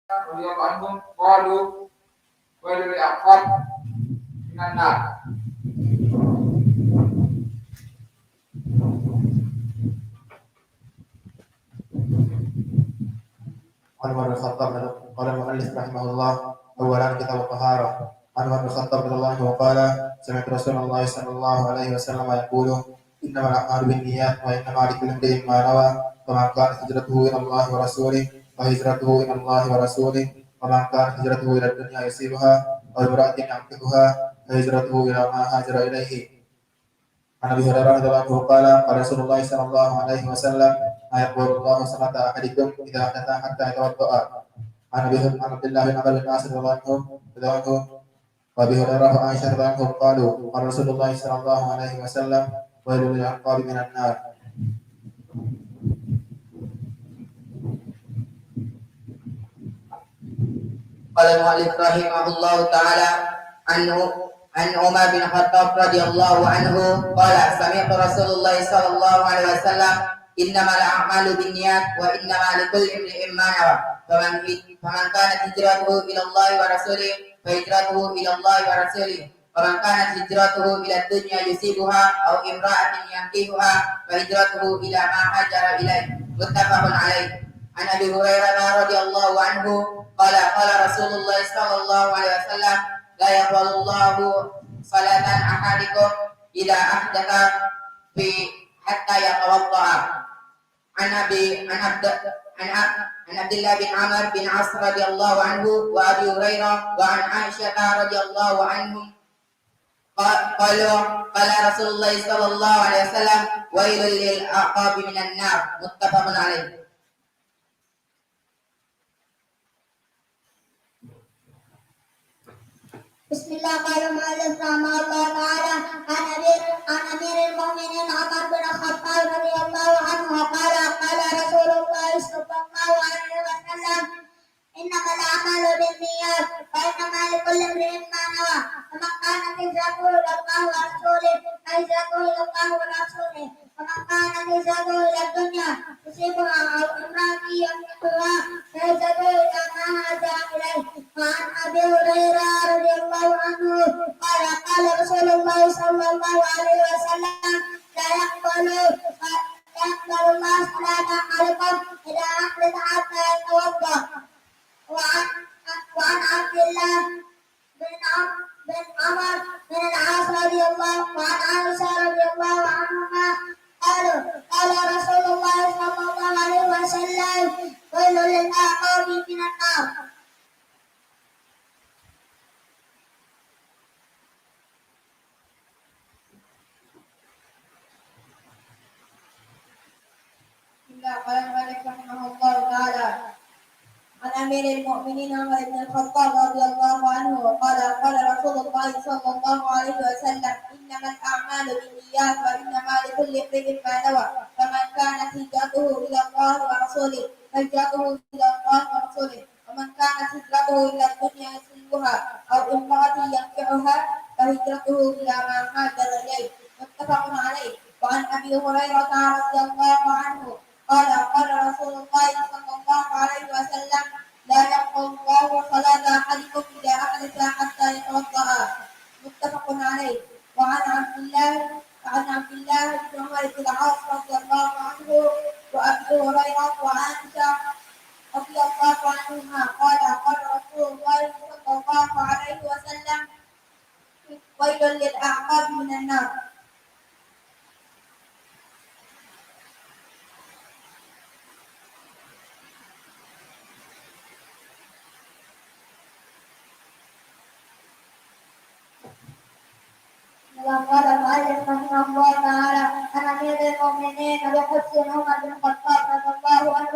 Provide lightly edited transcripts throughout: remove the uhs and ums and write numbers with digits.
radhiyallahu anhum qalu wailul lil aqab minan nar. عن عمر بن الخطاب قال المؤلف رحمه الله اولا كتاب الطهاره. عن عمر بن الخطاب رضي الله عنه قال سمعت رسول الله صلى الله عليه وسلم يقول انما الاعمال بالنيات وانما لكل امرئ ما نوى فمن كانت هجرته الى الله ورسوله فهجرته الى الله ورسوله ومن كانت هجرته الى الدنيا يصيبها او امراه ينكحها فهجرته الى ما هاجر اليه. عن ابي هريره رضي الله عنه قال قال رسول الله صلى الله عليه وسلم ما يقبل الله صلاه احدكم اذا احدث حتى يتوضا. عن عبد الله بن عمرو بن العاص رضي الله عنه وابي هريره وعائشه رضي الله عنهم قالوا قال رسول الله صلى الله عليه وسلم ويل للعقاب من النار. قال المؤلف رحمه الله تعالى عن عمر بن الخطاب رضي الله عنه قال سمعت رسول الله صلى الله عليه وسلم إنما الأعمال بالنيات وإنما لكل امرئ ما نوى فمن كانت هجرته إلى الله ورسوله فهجرته إلى الله ورسوله ومن كانت هجرته إلى الدنيا يصيبها أو امرأة ينكحها فهجرته إلى ما هاجر إليه متفق عليه. عن أبي هريرة رضي الله عنه قال رسول الله صلى الله عليه وسلم لا يقبل الله صلاة أحدكم إذا أحدث في حتى يتوضأ. عن عبد الله بن عمرو بن عاص رضي الله عنه وأبي هريرة وعن عائشة رضي الله عنهم قال رسول الله صلى الله عليه وسلم ويل للعقاب من النار متفق عليه. بسم الله قال المؤلف رحمه الله تعالى عن امير المؤمنين عمر بن الخطاب رضي الله عنه قال قال رسول الله صلى الله عليه وسلم انما الاعمال بالنيات وانما لكل امرئ ما نوى فمن كانت هجرته الى الله ورسوله فهجرته الى الله ورسوله ومن كانت هجرته الى الدنيا يصيبها او امراه يملكها فهجرته الى ما هاجر اليه. وعن ابي هريره رضي الله عنه قال قال رسول الله صلى الله عليه وسلم لا يقبل الله صلاة أحدكم إذا أحدث حتى يتوضأ. وعن عبد الله بن عمر بن العاص رضي الله وعن عائشة رضي الله عنهما قال رسول الله صلى الله عليه وسلم ويل للعقاب من النار. قال المؤلف رحمه الله تعالى عن امير المؤمنين عمر بن الخطاب رضي الله عنه قال رسول الله صلى الله عليه وسلم انما الاعمال بالنيات وانما لكل امرئ ما نوى فمن كانت هجرته الى الله ورسوله فهجرته الى الله ورسوله ومن كانت هجرته الى الدنيا يصيبها او امراه ينكحها فهجرته الى ما هاجر اليه متفق عليه. وعن ابي هريره رضي الله عنه قال رسول الله صلى الله عليه وسلم لا يقبل الله صلاة أحدكم إذا أحدث حتى يتوضأ متفق عليه. وعن عبد الله بن عمر بن العاص رضي الله عنه وأبي هريرة وعائشة رضي الله عنهما قال رسول الله صلى الله عليه وسلم ويل للأعقاب من النار. قال المؤلف رحمه الله تعالى عن امير المؤمنين ابي حفص عمر بن الخطاب رضي الله عنه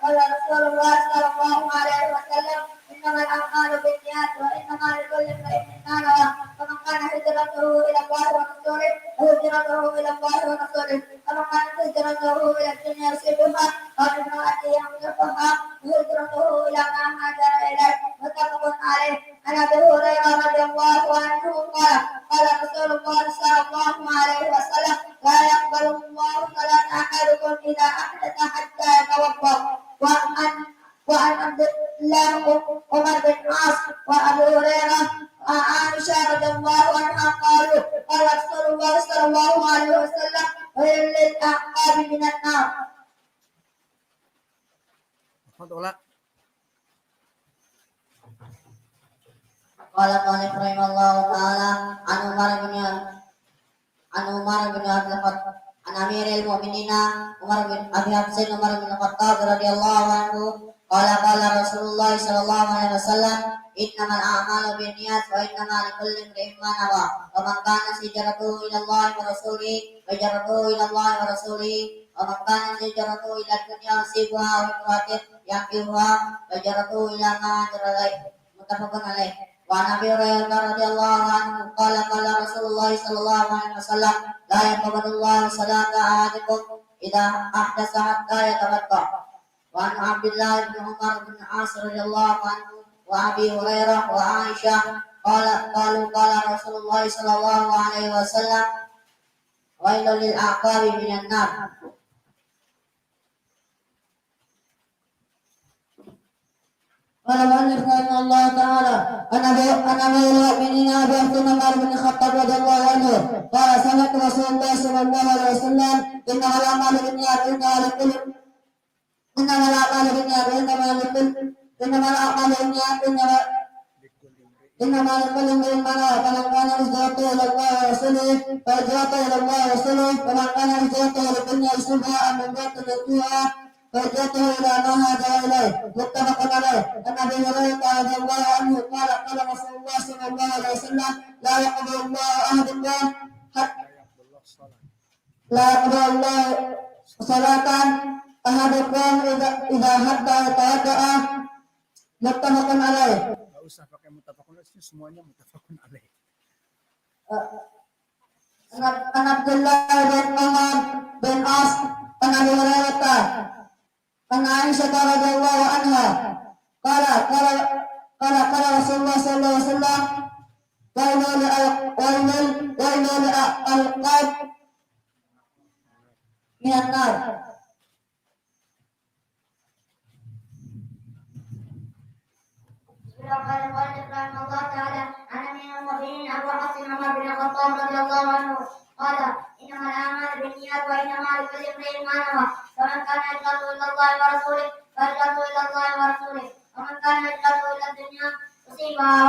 قال رسول الله صلى الله عليه وسلم انما الاعمال بالنيات وانما لكل امرئ ما نوى فمن كان هجرته الى الله ورسوله فهجرته الى الله ورسوله ومن كانت هجرته الى الدنيا يصيبها او امراه يملكها فهجرته الى ما هاجر اليه متفق عليه. عن ابي هريره رضي الله عنه قال رسول الله صلى الله عليه وسلم لا يقبل الله صلاة أحدكم إذا أحدث حتى يتوضأ. وعن عبد رضي الله عنها قالوا قال رسول الله صلى الله عليه وسلم ويل للأعقاب من النار. قال المؤلف رحمه الله تعالى عن عمر بن عبد الخطاب عن أمير المؤمنين عمر بن أبي حفص عمر بن الخطاب رضي الله عنه قال قال رسول الله صلى الله عليه وسلم إنما الأعمال بالنيات وإنما لكل امرئ ما نوى ومن كانت هجرته إلى الله ورسوله فهجرته إلى الله ورسوله ومن كانت هجرته إلى الدنيا يصيبها وامرأة ينكحها فهجرته إلى ما هاجر إليه متفق عليه. وعن أبي هريرة رضي الله عنه قال قال رسول الله صلى الله عليه وسلم لا يقبل الله صلاة أحدكم إذا أحدث حتى يتوضأ. وعن عبد الله بن عمر بن العاص رضي الله عنه وأبي هريرة وعائشة قالوا قال رسول الله صلى الله عليه وسلم ويل للأعقاب من النار. قال المؤلف رحمه الله تعالى عن أمير المؤمنين أبي عمر بن الخطاب رضي الله عنه قال سمعت رسول الله صلى الله عليه وسلم إنما الأعمال بالنيات إنما الأعمال بالنيات إنما لكل امرئ ما نوى فمن كان هجرته إلى الله ورسوله فهجرته إلى الله ورسوله ومن كان هجرته للدنيا يصيبها أو امرأة ينكحها فهجرته إلى ما هاجر إليه متفق عليه. عن أبي هريرة رضي الله عنه قال قال رسول الله صلى الله عليه وسلم لا يقبل الله صلاة أحدكم إذا حتى يتوضأ متفق عليه. Nggak usah pakai mutafakun alaih, semuanya mutafakun alaih. An Abdullah bin Umar bin As an Abi Hurairah an Aisyah radhiyallahu anha qala Rasulullah sallallahu alaihi wasallam wailul al-qalb minan nar. قال المؤلف رحمه الله تعالى عن امير المؤمنين ابو حفص عمر بن الخطاب رضي الله عنه قال انما الاعمال بالنيات وانما لكل امرئ ما نوى فمن كان هجرته الى الله ورسوله فهجرته الى الله ورسوله ومن كان هجرته الى الدنيا يصيبها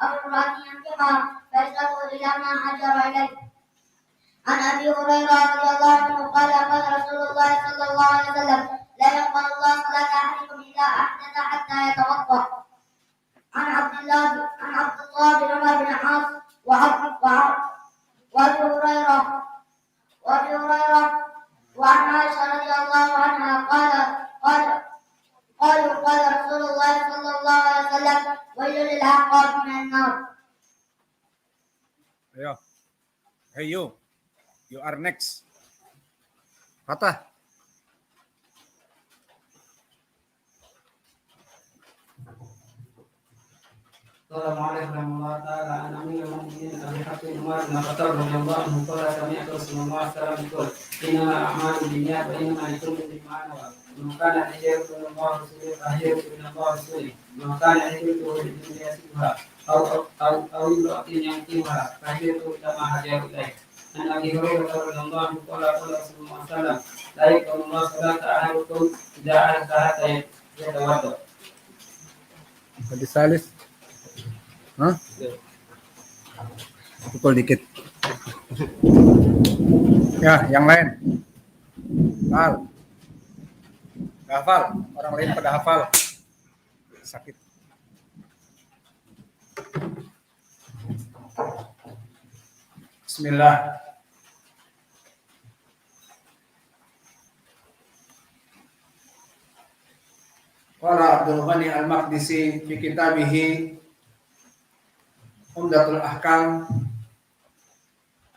او امرأة ينكحها فهجرته الى ما هاجر اليه. عن ابي هريره رضي الله عنه قال قال رسول الله صلى الله عليه وسلم لا يقبل الله صلاة احدكم اذا احدث حتى يتوضأ. عن عبد الله بن عمر بن العاص وابي هريره وعن عائشه رضي الله عنها قالوا قال رسول الله صلى الله عليه وسلم ويل للعقاب من النار. Ayo, hey you are next. Fatah. قال المؤلف رحمه الله تعالى عن امير المؤمنين ابي حفص عمر بن الخطاب رضي الله عنه قال سمعت رسول الله صلى الله عليه وسلم يقول انما الاعمال بالنيات وانما لكل امرئ ما نوى ومن كان هجرته الى الله ورسوله فهجرته الى الله ورسوله ومن كان هجرته للدنيا يصيبها او امرأة ينكحها فهجرته الى ما هاجر اليه. عن ابي هريره رضي الله عنه قال قال رسول الله صلى الله عليه وسلم لا يقبل الله صلاة احدكم اذا احدث حتى يتوضأ. Hadis salis. Hah? Pukul dikit. Ya, yang lain. Hafal. Gak hafal. Orang lain pada hafal. Sakit. Bismillah. Qala Abdul Ghani Al-Maqdisi fi kitabihi Umdatul Ahkam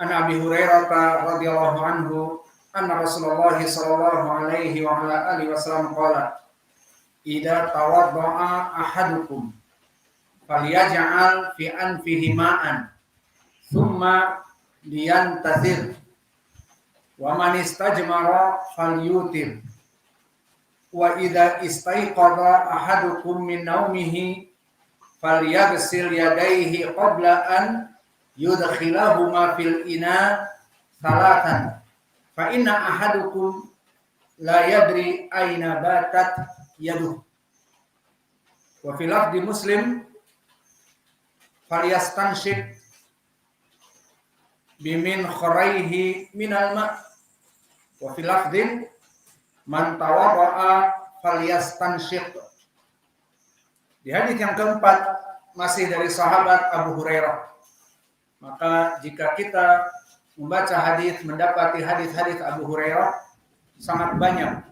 an Abi Hurairah radhiyallahu anhu anna Rasulullah sallallahu alaihi wa ala alihi wasallam qala idza tawadda'a ahadukum falyaj'al fi anfihi ma'an thumma liyantathir wa man istajmara falyutir wa idza istayqadha ahadukum min naumihi falyaghsil yadayhi qabla an yudkhilahuma fil ina salatan fa inna ahadukum la yadri aina batat yaduh. Wa fil lafzi Muslim falyastanshik bimin khuraihi minal ma'. Wa fil lafzin man tawadda'a falyastanshik. Di hadis yang keempat masih dari sahabat Abu Hurairah. Maka jika kita membaca hadis, mendapati hadis-hadis Abu Hurairah sangat banyak,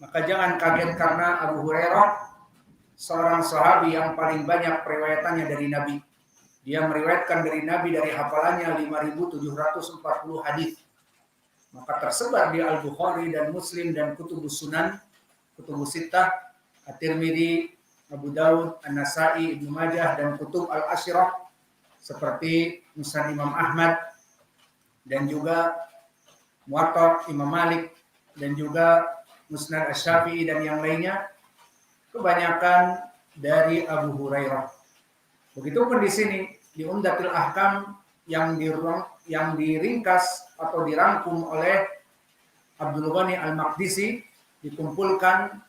maka jangan kaget karena Abu Hurairah seorang sahabi yang paling banyak periwayatannya dari Nabi. Dia meriwayatkan dari Nabi dari hafalannya 5.740 hadis. Maka tersebar di Al-Bukhari dan Muslim dan Kutubus Sunan, Kutubus Sittah, At-Tirmidzi, Abu Daud, An-Nasa'i, Ibnu Majah dan Kutub Al-Asyirah seperti Musnad Imam Ahmad dan juga Muwatta Imam Malik dan juga Musnad Asy-Syafi'i dan yang lainnya, kebanyakan dari Abu Hurairah. Begitupun di sini di Umdatul Ahkam yang diringkas atau dirangkum oleh Abdul Ghani Al-Maqdisi, dikumpulkan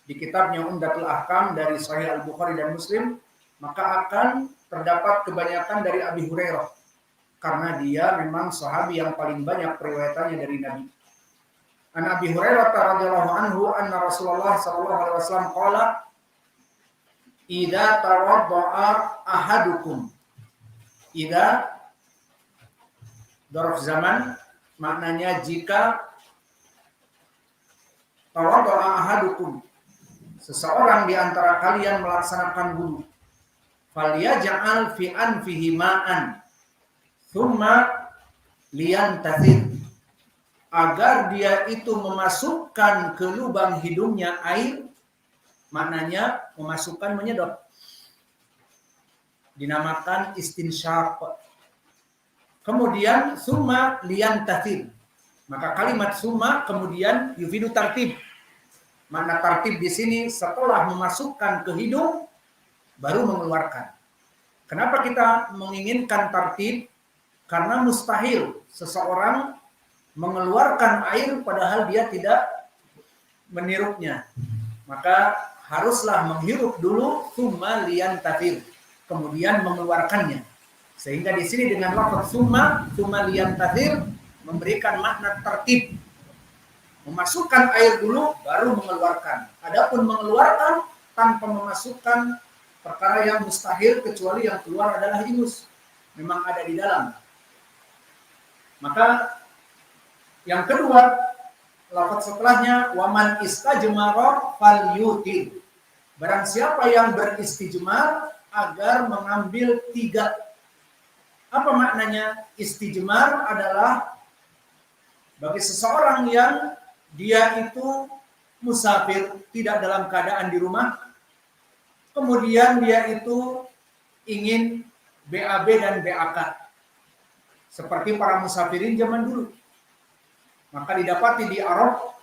di kitabnya Umdatul Ahkam dari Sahih Al-Bukhari dan Muslim, maka akan terdapat kebanyakan dari Abi Hurairah karena dia memang sahabi yang paling banyak periwayatannya dari Nabi. An Abi Hurairah radhiyallahu anhu anna Rasulullah sallallahu alaihi wasallam qala idza tawadda'a ahadukum. Idza dzarf zaman maknanya jika tawadda'a ahadukum, seseorang di antara kalian melaksanakan wudu, falyaj'al fi anfihi ma'an thumma liyantathir, agar dia itu memasukkan ke lubang hidungnya air, maknanya memasukkan, menyedot, dinamakan istinsyaq. Kemudian summa liyantathir, maka kalimat summa kemudian yufidu tartib. Makna tartib di sini setelah memasukkan ke hidung baru mengeluarkan. Kenapa kita menginginkan tartib? Karena mustahil seseorang mengeluarkan air padahal dia tidak menirupnya. Maka haruslah menghirup dulu summa liyantathir, kemudian mengeluarkannya. Sehingga di sini dengan lafaz summa liyantathir memberikan makna tertib. Memasukkan air dulu baru mengeluarkan. Adapun mengeluarkan tanpa memasukkan perkara yang mustahil kecuali yang keluar adalah ingus. Memang ada di dalam. Maka yang kedua, lafaz setelahnya waman istajmara falyutir. Barang siapa yang beristijmar agar mengambil 3. Apa maknanya? Istijmar adalah bagi seseorang yang dia itu musafir, tidak dalam keadaan di rumah, kemudian dia itu ingin BAB dan BAK seperti para musafirin zaman dulu. Maka didapati di Arab,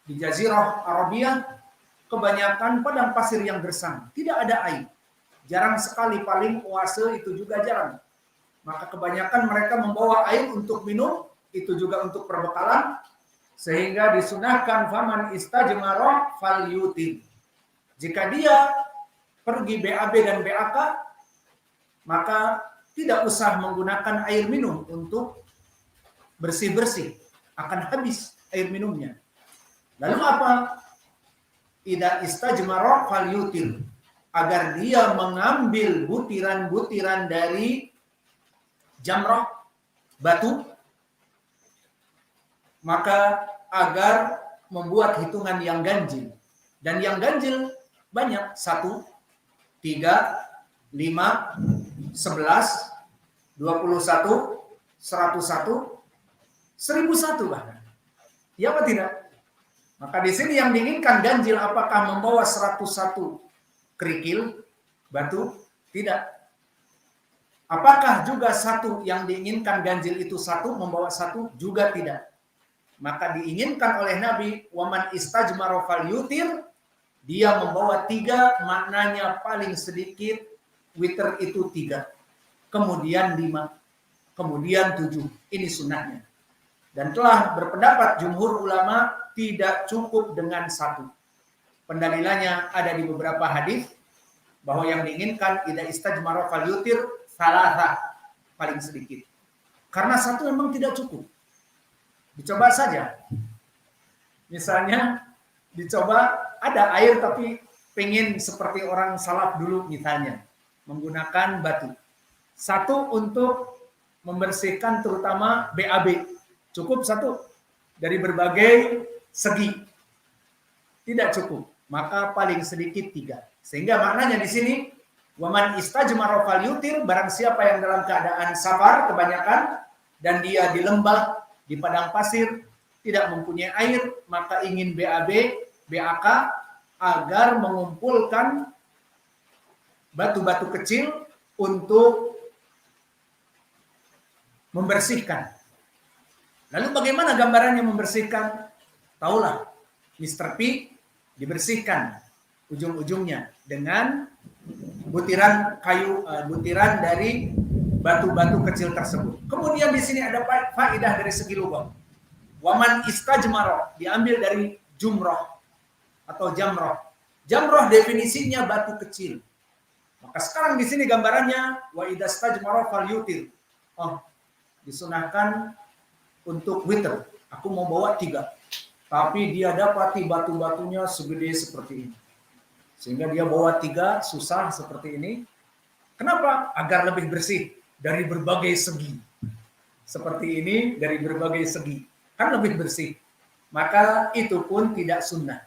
di Jazirah Arabia, kebanyakan padang pasir yang gersang, tidak ada air. Jarang sekali, paling oase itu juga jarang. Maka kebanyakan mereka membawa air untuk minum, itu juga untuk perbekalan, sehingga disunahkan faman istajmara falyutir. Jika dia pergi BAB dan BAK, maka tidak usah menggunakan air minum untuk bersih-bersih, akan habis air minumnya. Lalu apa? Idza istajmara falyutir, agar dia mengambil butiran-butiran dari jamrah, batu, maka agar membuat hitungan yang ganjil. Dan yang ganjil banyak, 1, 3, 5, 11, 21, 101, 1001 bahkan. Ya apa tidak? Maka di sini yang diinginkan ganjil apakah membawa 101 kerikil batu? Tidak. Apakah juga 1 yang diinginkan ganjil itu 1 membawa 1? Juga tidak. Maka diinginkan oleh Nabi waman istajmara falyutir, dia membawa 3, maknanya paling sedikit witer itu 3. Kemudian 5. kemudian 7. Ini sunnahnya. Dan telah berpendapat jumhur ulama tidak cukup dengan 1. Pendalilannya ada di beberapa hadis bahwa yang diinginkan idza istajmara falyutir salasa, paling sedikit. Karena 1 memang tidak cukup. Dicoba saja. Misalnya dicoba ada air tapi pengen seperti orang salaf dulu misalnya, menggunakan batu. 1 untuk membersihkan terutama BAB. Cukup 1 dari berbagai segi. Tidak cukup. Maka paling sedikit 3. Sehingga maknanya di sini waman istajmara falyutir, barang siapa yang dalam keadaan safar kebanyakan dan dia di lembah, di padang pasir, tidak mempunyai air, maka ingin BAB, BAK agar mengumpulkan batu-batu kecil untuk membersihkan. Lalu bagaimana gambarannya membersihkan? Taulah, Mr. P dibersihkan ujung-ujungnya dengan butiran kayu, butiran dari batu-batu kecil tersebut. Kemudian di sini ada faedah dari segi lugah. Waman istajmara diambil dari jumrah atau jamrah. Jamrah definisinya batu kecil. Maka sekarang di sini gambarannya wa idza istajmara falyutir. Oh, disunahkan untuk witr. Aku mau bawa 3. Tapi dia dapati batu-batunya segede seperti ini. Sehingga dia bawa 3 susah seperti ini. Kenapa? Agar lebih bersih dari berbagai segi. Seperti ini dari berbagai segi. Kan lebih bersih. Maka itu pun tidak sunnah.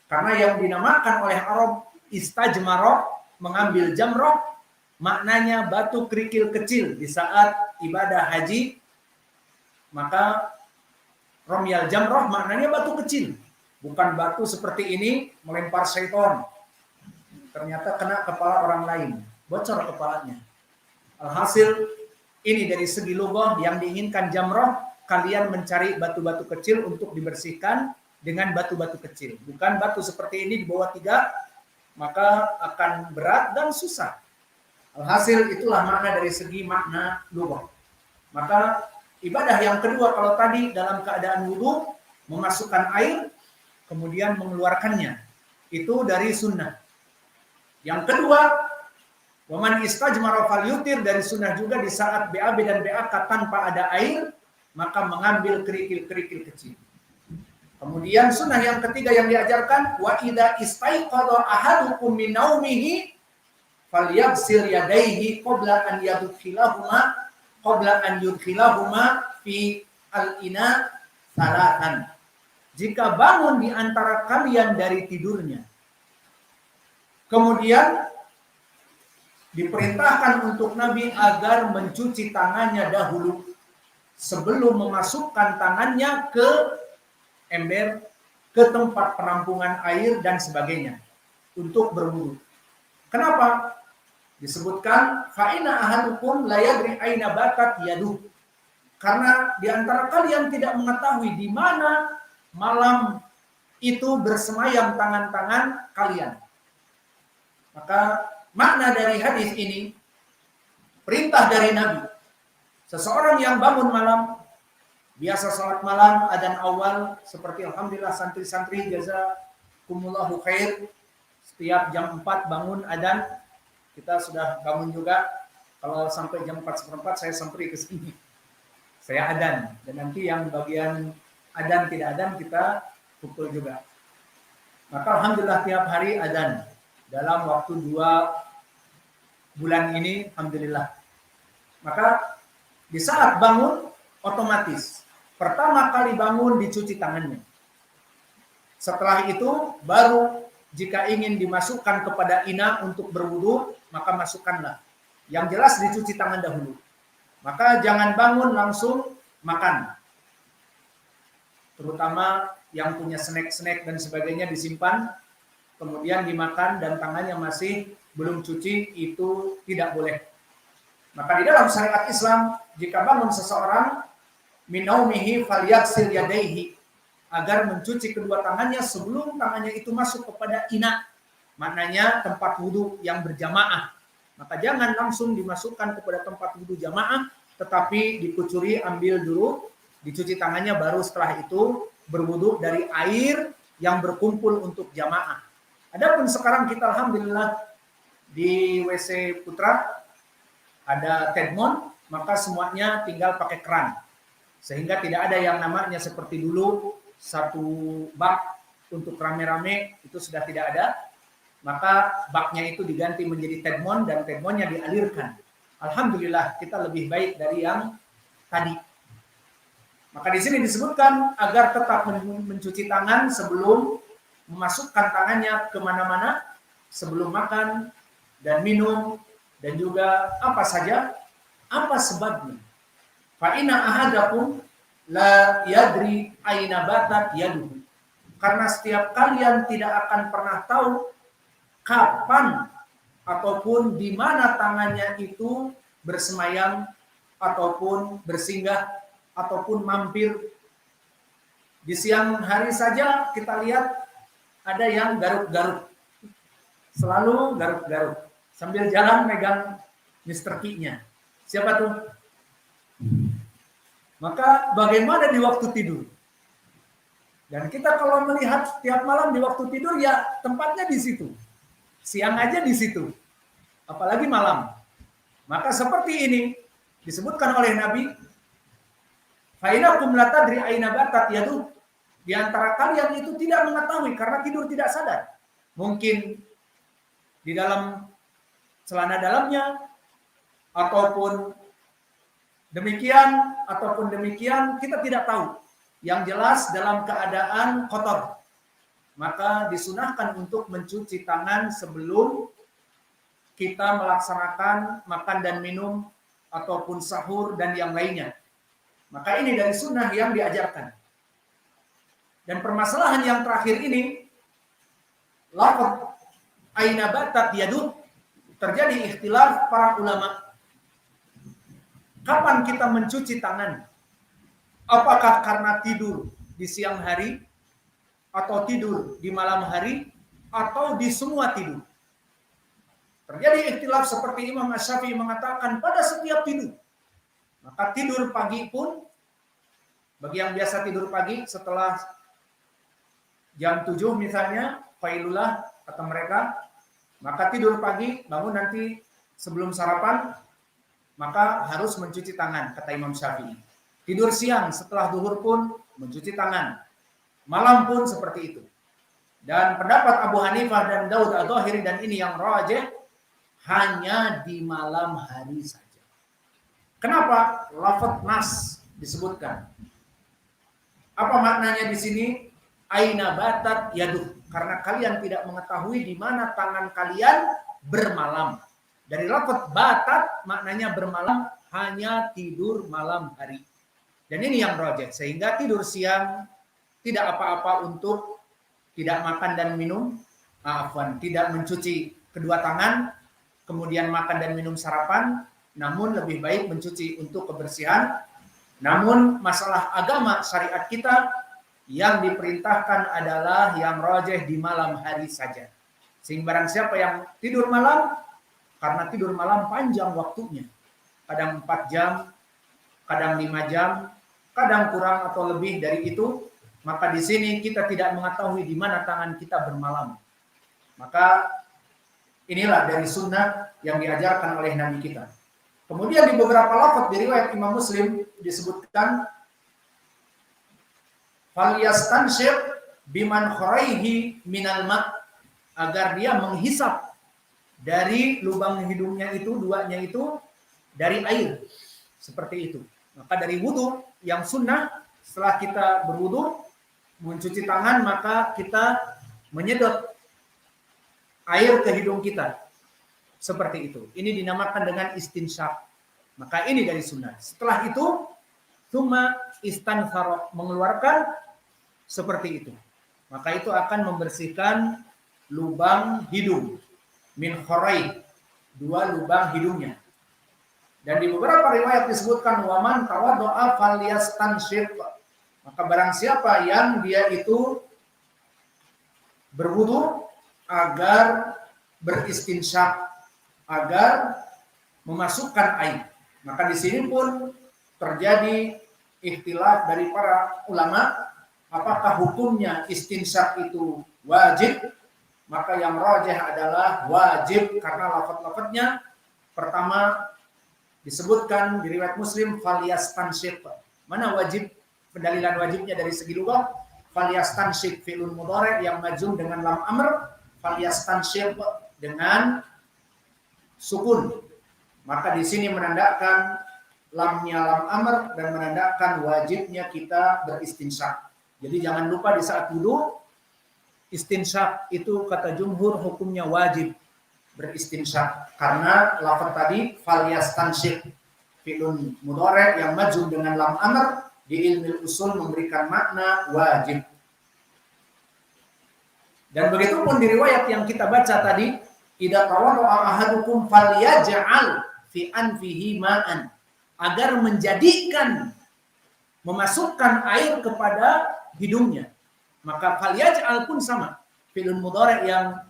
Karena yang dinamakan oleh Arab istajmarah, mengambil jamrah, maknanya batu kerikil kecil di saat ibadah haji. Maka romyal jamrah maknanya batu kecil. Bukan batu seperti ini melempar syaitan. Ternyata kena kepala orang lain. Bocor kepalanya. Alhasil ini dari segi lugah yang diinginkan jamrah, kalian mencari batu-batu kecil untuk dibersihkan dengan batu-batu kecil. Bukan batu seperti ini di bawah 3, maka akan berat dan susah. Alhasil itulah makna dari segi makna lugah. Maka ibadah yang kedua kalau tadi dalam keadaan wudu, memasukkan air, kemudian mengeluarkannya. Itu dari sunnah. Yang kedua, waman istajmara falyutir, dari sunnah juga di saat BAB dan BAK tanpa ada air, maka mengambil kerikil-kerikil kecil. Kemudian sunnah yang ketiga yang diajarkan, wa idza istaiqadha ahadukum min naumihi falyaghsil yadayhi qabla an yudkhilahuma fi al-ina salatan. Jika bangun di antara kalian dari tidurnya, kemudian diperintahkan untuk Nabi agar mencuci tangannya dahulu sebelum memasukkan tangannya ke ember, ke tempat penampungan air dan sebagainya untuk berwudu. Kenapa? Disebutkan fa'ina ahadukum la yadri aina batat yaduh. Karena di antara kalian tidak mengetahui di mana malam itu bersemayam tangan-tangan kalian. Maka makna dari hadis ini perintah dari Nabi. Seseorang yang bangun malam, biasa sholat malam, adzan awal, seperti alhamdulillah santri-santri jazakumullahu khair, setiap jam 4 bangun adzan, kita sudah bangun juga. Kalau sampai jam 4:15 saya sampai ke sini. Saya adzan, dan nanti yang bagian adzan tidak adzan kita pukul juga. Maka alhamdulillah tiap hari adzan dalam waktu 2 bulan ini, alhamdulillah. Maka di saat bangun otomatis pertama kali bangun dicuci tangannya. Setelah itu baru jika ingin dimasukkan kepada ina untuk berwudu, maka masukkanlah. Yang jelas dicuci tangan dahulu. Maka jangan bangun langsung makan. Terutama yang punya snack-snack dan sebagainya disimpan, kemudian dimakan dan tangannya masih belum cuci, itu tidak boleh. Maka di dalam syariat Islam, jika bangun seseorang min naumihi falyaghsil yadayhi, agar mencuci kedua tangannya sebelum tangannya itu masuk kepada ina, maknanya tempat wudu yang berjamaah. Maka jangan langsung dimasukkan kepada tempat wudu jamaah, tetapi dikucuri, ambil dulu, dicuci tangannya, baru setelah itu berwudu dari air yang berkumpul untuk jamaah. Adapun sekarang kita alhamdulillah di WC Putra ada Tedmon, maka semuanya tinggal pakai keran. Sehingga tidak ada yang namanya seperti dulu satu bak untuk rame-rame, itu sudah tidak ada. Maka baknya itu diganti menjadi Tedmon dan Tedmonnya dialirkan. Alhamdulillah kita lebih baik dari yang tadi. Maka di sini disebutkan agar tetap mencuci tangan sebelum memasukkan tangannya kemana-mana, sebelum makan dan minum, dan juga apa saja, apa sebabnya. Fa inna ahadakum la yadri aina batat yaduhu. Karena setiap kalian tidak akan pernah tahu kapan ataupun di mana tangannya itu bersemayam ataupun bersinggah ataupun mampir. Di siang hari saja kita lihat ada yang garuk-garuk, selalu garuk-garuk sambil jalan megang Mr. Key-nya. Siapa tuh? Maka bagaimana di waktu tidur? Dan kita kalau melihat tiap malam di waktu tidur ya tempatnya di situ. Siang aja di situ. Apalagi malam. Maka seperti ini disebutkan oleh Nabi, fa inakum la tadri aina batat yadu. Di antara kalian itu tidak mengetahui karena tidur tidak sadar. Mungkin di dalam celana dalamnya ataupun demikian kita tidak tahu. Yang jelas dalam keadaan kotor. Maka disunahkan untuk mencuci tangan sebelum kita melaksanakan makan dan minum ataupun sahur dan yang lainnya. Maka ini dari sunnah yang diajarkan. Dan permasalahan yang terakhir ini, lafaz aina batat yadu, terjadi ikhtilaf para ulama. Kapan kita mencuci tangan? Apakah karena tidur di siang hari, atau tidur di malam hari, atau di semua tidur? Terjadi ikhtilaf seperti Imam Asy-Syafi'i mengatakan pada setiap tidur. Maka tidur pagi pun, bagi yang biasa tidur pagi setelah jam 7 misalnya, qailulah kata mereka, maka tidur pagi, bangun nanti sebelum sarapan, maka harus mencuci tangan, kata Imam Syafi'i. Tidur siang setelah zuhur pun mencuci tangan. Malam pun seperti itu. Dan pendapat Abu Hanifah dan Daud Adh-Dhahiri, dan ini yang rajih, hanya di malam hari saja. Kenapa? Lafaz nas disebutkan. Apa maknanya di sini? Aina batat yaduh. Karena kalian tidak mengetahui di mana tangan kalian bermalam. Dari lafaz batat maknanya bermalam, hanya tidur malam hari. Dan ini yang rajih. Sehingga tidur siang tidak apa-apa untuk tidak makan dan minum, tidak mencuci kedua tangan, kemudian makan dan minum sarapan, namun lebih baik mencuci untuk kebersihan. Namun masalah agama syariat kita yang diperintahkan adalah yang rajih di malam hari saja. Sehingga barang siapa yang tidur malam, karena tidur malam panjang waktunya, kadang 4 jam, kadang 5 jam, kadang kurang atau lebih dari itu, maka di sini kita tidak mengetahui di mana tangan kita bermalam. Maka inilah dari sunnah yang diajarkan oleh Nabi kita. Kemudian di beberapa lafaz di riwayat Imam Muslim disebutkan falyastanshir biman khuraihi minal ma', agar dia menghisap dari lubang hidungnya itu, duanya itu dari air. Seperti itu. Maka dari wudu yang sunnah, setelah kita berwudu mencuci tangan, maka kita menyedot air ke hidung kita. Seperti itu. Ini dinamakan dengan istinsyaq. Maka ini dari sunnah. Setelah itu, tsumma istanthara, mengeluarkan seperti itu. Maka itu akan membersihkan lubang hidung. Min khorai, 2 lubang hidungnya. Dan di beberapa riwayat disebutkan waman tawaddo'a falyastanshir. Maka barang siapa yang dia itu berwudu agar beristinsyaq, agar memasukkan air. Maka di sini pun terjadi ikhtilaf dari para ulama, apakah hukumnya istinsyak itu wajib? Maka yang rajih adalah wajib karena lafaz-lafaznya pertama disebutkan di riwayat Muslim falyastansyik. Mana wajib? Pendalilan wajibnya dari segi lugah, falyastansyik fi'lun mudhari' yang majzum dengan lam amr, falyastansyik dengan sukun. Maka di sini menandakan lamnya lam amr dan menandakan wajibnya kita beristinsyak. Jadi jangan lupa di saat wudu istinsyak itu kata jumhur hukumnya wajib beristinsyak karena lafaz tadi falyastansyik fi'lun mudhari' yang majzum dengan lam amr di ilmu usul memberikan makna wajib. Dan begitu pun di riwayat yang kita baca tadi, idza tawadda'a ahadukum falyaj'al fi anfihi ma'an, agar menjadikan memasukkan air kepada hidungnya. Maka falyaj'al pun sama, fi'lun mudhari' yang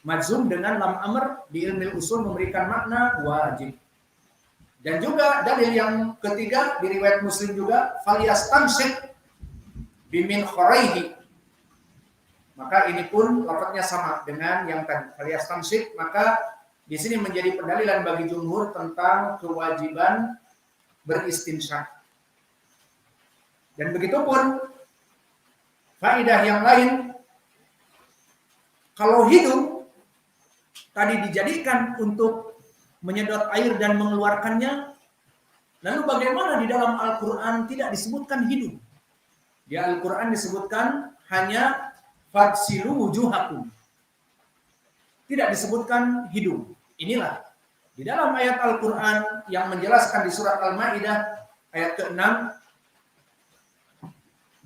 majzum dengan lam amr di ilmu usul memberikan makna wajib. Dan juga dalil yang ketiga di riwayat Muslim juga falyastansyik bimin khuraihi. Maka ini pun lafaznya sama dengan yang tadi falyastansyik, maka di sini menjadi pendalilan bagi jumhur tentang kewajiban beristinsyak. Dan begitu pun faedah yang lain, kalau hidung tadi dijadikan untuk menyedot air dan mengeluarkannya, lalu bagaimana di dalam Al-Quran tidak disebutkan hidung? Di Al-Quran disebutkan hanya faghsilu wujuhakum, tidak disebutkan hidung. Inilah di dalam ayat Al-Quran yang menjelaskan di surat Al-Maidah ayat ke-6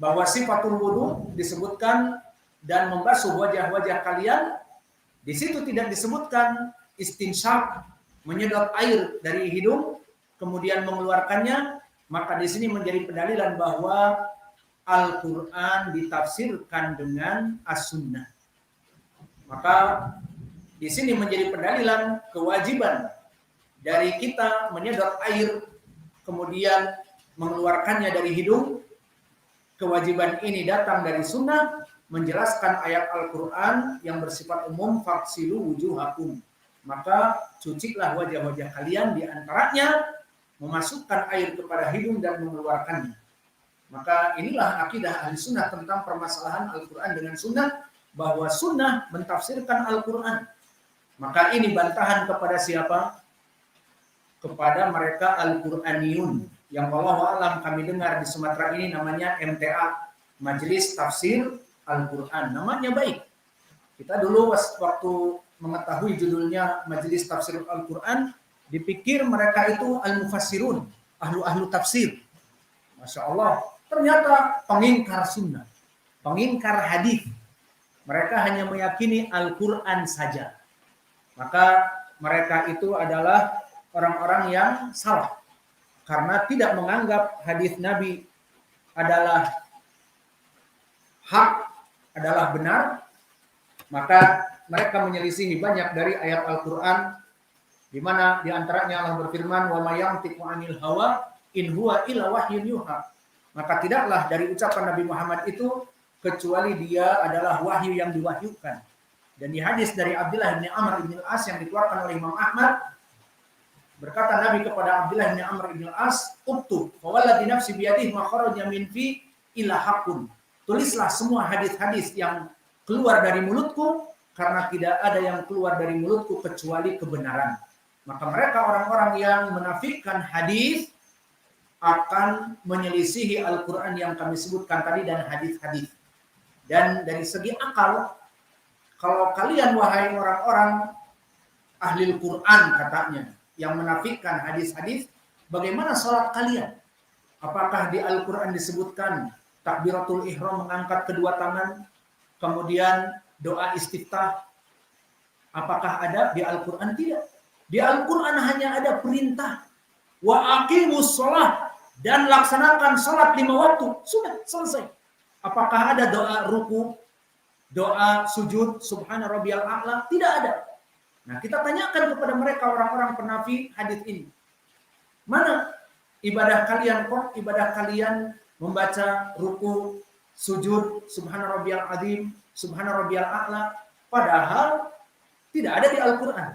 bahwa sifatul wudu disebutkan dan membasuh wajah-wajah kalian. Di situ tidak disebutkan istinsyak, menyedot air dari hidung kemudian mengeluarkannya. Maka di sini menjadi pendalilan bahwa Al-Quran ditafsirkan dengan As-Sunnah. Maka di sini menjadi pendalilan kewajiban dari kita menyedot air kemudian mengeluarkannya dari hidung. Kewajiban ini datang dari sunnah, menjelaskan ayat Al-Quran yang bersifat umum faghsilu wujuhakum. Maka cucilah wajah-wajah kalian, di antaranya memasukkan air kepada hidung dan mengeluarkannya. Maka inilah akidah ahli sunnah tentang permasalahan Al-Quran dengan sunnah, bahwa sunnah mentafsirkan Al-Quran. Maka ini bantahan kepada siapa? Kepada mereka Al-Quraniyun, yang wallahu alam kami dengar di Sumatera ini namanya MTA, Majelis Tafsir Al-Quran. Namanya baik. Kita dulu waktu mengetahui judulnya Majelis Tafsir Al-Quran, dipikir mereka itu al-mufassirun, ahlu-ahlu tafsir. Masya Allah, ternyata pengingkar sunnah, pengingkar hadis. Mereka hanya meyakini Al-Quran saja. Maka mereka itu adalah orang-orang yang salah, karena tidak menganggap hadis Nabi adalah hak, adalah benar. Maka mereka menyelisihi banyak dari ayat Al-Quran, di mana diantaranya Allah berfirman, wa may yantiqu 'anil hawa in huwa illa wahyun yuha. Maka tidaklah dari ucapan Nabi Muhammad itu kecuali dia adalah wahyu yang diwahyukan. Dan di hadis dari Abdullah bin Amr bin Al-As yang dikeluarkan oleh Imam Ahmad, berkata Nabi kepada Abdullah bin Amr bin Al-As, "Uktub, fa walladzi nafsi biyadihi ma kharaja min fi illa haqqun." Tulislah semua hadis-hadis yang keluar dari mulutku, karena tidak ada yang keluar dari mulutku kecuali kebenaran. Maka mereka orang-orang yang menafikan hadis akan menyelisihi Al-Quran yang kami sebutkan tadi dan hadis-hadis. Dan dari segi akal, kalau kalian wahai orang-orang ahli Al-Quran katanya yang menafikan hadis-hadis, bagaimana sholat kalian? Apakah di Al-Quran disebutkan takbiratul ihram, mengangkat kedua tangan, kemudian doa istiftah? Apakah ada di Al-Quran? Tidak. Di Al-Quran hanya ada perintah wa aqimus sholat, dan laksanakan sholat 5 waktu. Sudah selesai. Apakah ada doa ruku, doa sujud, subhana rabbiyal a'la? Tidak ada. Nah, kita tanyakan kepada mereka orang-orang penafi hadis ini. Mana ibadah kalian kok? Ibadah kalian membaca ruku, sujud, subhana rabbiyal azim, subhana rabbiyal a'la, padahal tidak ada di Al-Quran.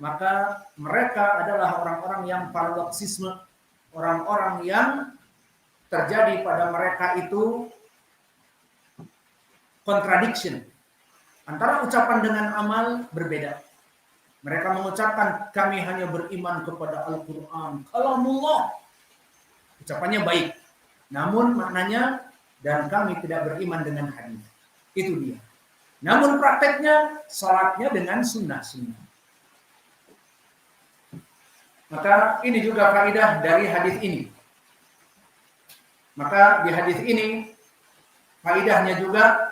Maka mereka adalah orang-orang yang paradoksisme, orang-orang yang terjadi pada mereka itu contradiction. Antara ucapan dengan amal berbeda. Mereka mengucapkan kami hanya beriman kepada Al-Quran, kalamullah. Ucapannya baik. Namun maknanya dan kami tidak beriman dengan hadis. Itu dia. Namun prakteknya salatnya dengan sunnah-sunnah. Maka ini juga faedah dari hadis ini. Maka di hadis ini faedahnya juga